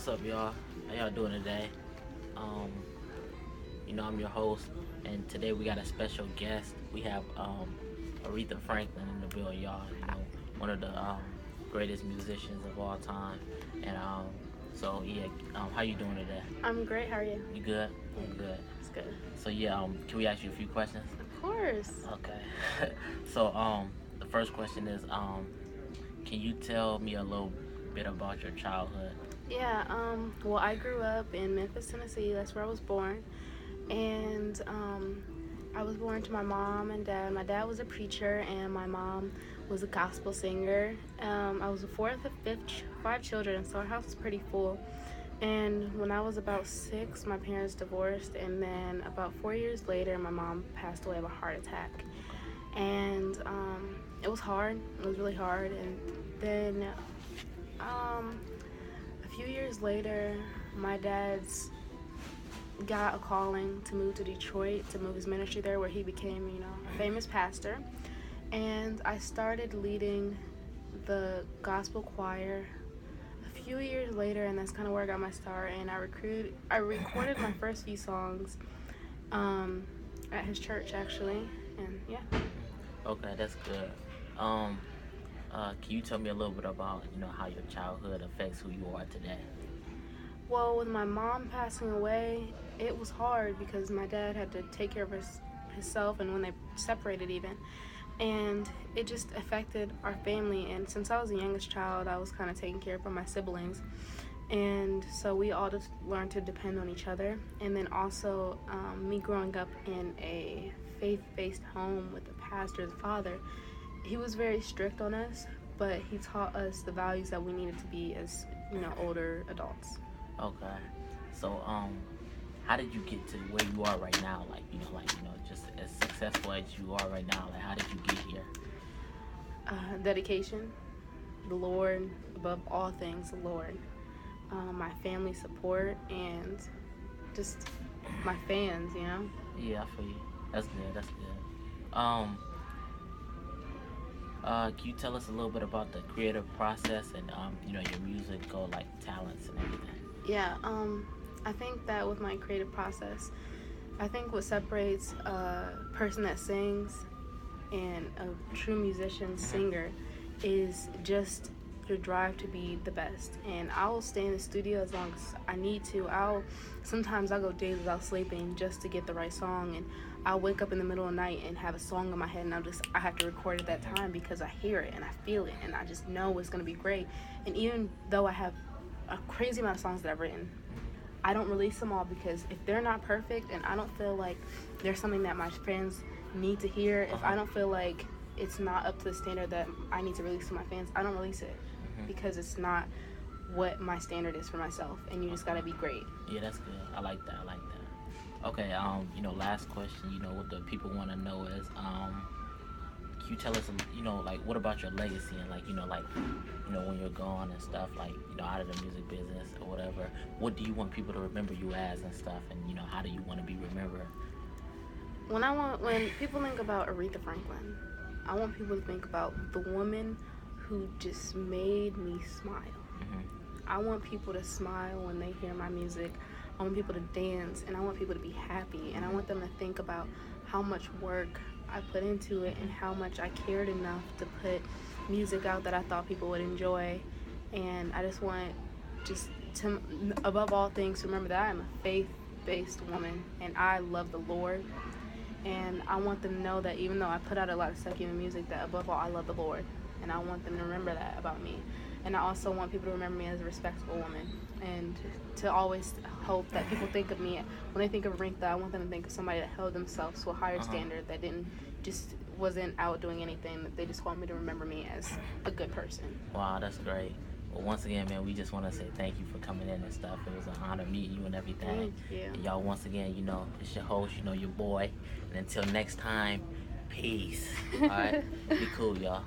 What's up, y'all? How y'all doing today? Um, I'm your host, and today we got a special guest. We have Aretha Franklin in the bill, y'all. One of the greatest musicians of all time. And so yeah, how you doing today? I'm great. How are you? You good? Yeah, I'm good. it's good. So yeah, can we ask you a few questions? Of course. Okay. So the first question is can you tell me a little bit about your childhood? Yeah. Well, I grew up in Memphis, Tennessee. That's where I was born, and I was born to my mom and dad. My dad was a preacher, and my mom was a gospel singer. I was the fourth of five children, so our house was pretty full. And when I was about 6, my parents divorced, and then about 4 years later, my mom passed away of a heart attack. And it was hard. It was really hard. And then um, a few years later, my dad's got a calling to move to Detroit to move his ministry there, where he became, a famous pastor. And I started leading the gospel choir a few years later, and that's kind of where I got my start. And I recorded my first few songs at his church, actually. And yeah. Okay, that's good. Um, can you tell me a little bit about how your childhood affects who you are today? Well, with my mom passing away, it was hard because my dad had to take care of himself, and when they separated, even. And it just affected our family. And since I was the youngest child, I was kind of taken care of by my siblings. And so we all just learned to depend on each other. And then also, me growing up in a faith-based home with a pastor's father, he was very strict on us, but he taught us the values that we needed to be as, older adults. Okay. So how did you get to where you are right now? Just as successful as you are right now. Like, how did you get here? Dedication, the Lord, above all things, the Lord. My family support, and just my fans. Yeah, I feel you. That's good. That's good. Can you tell us a little bit about the creative process and your musical like talents and everything? Yeah, I think that with my creative process, I think what separates a person that sings and a true musician singer is just your drive to be the best. And I will stay in the studio as long as I need to. Sometimes I'll go days without sleeping just to get the right song, and I'll wake up in the middle of the night and have a song in my head, and I have to record it at that time because I hear it and I feel it and I just know it's gonna be great. And even though I have a crazy amount of songs that I've written, I don't release them all because if they're not perfect and I don't feel like there's something that my fans need to hear, if I don't feel like it's not up to the standard that I need to release to my fans, I don't release it because it's not what my standard is for myself. And you just gotta be great. Yeah, that's good. I like that. I like that. Okay. Last question. What the people want to know is, can you tell us, like, what about your legacy and when you're gone and stuff, like, out of the music business or whatever, what do you want people to remember you as and stuff, and how do you want to be remembered? When people think about Aretha Franklin, I want people to think about the woman who just made me smile. I want people to smile when they hear my music. I want people to dance, and I want people to be happy, and I want them to think about how much work I put into it and how much I cared enough to put music out that I thought people would enjoy. And I just want to, above all things, to remember that I'm a faith-based woman and I love the Lord. And I want them to know that even though I put out a lot of secular music, that above all I love the Lord. And I want them to remember that about me. And I also want people to remember me as a respectable woman, and to always hope that people think of me, when they think of Aretha, I want them to think of somebody that held themselves to a higher standard, that wasn't out doing anything, that they just want me to remember me as a good person. Wow, that's great. Well, once again, man, we just want to say thank you for coming in and stuff. It was an honor meeting you and everything. Thank you. And y'all, once again, it's your host, your boy. And until next time, peace. All right, be cool, y'all.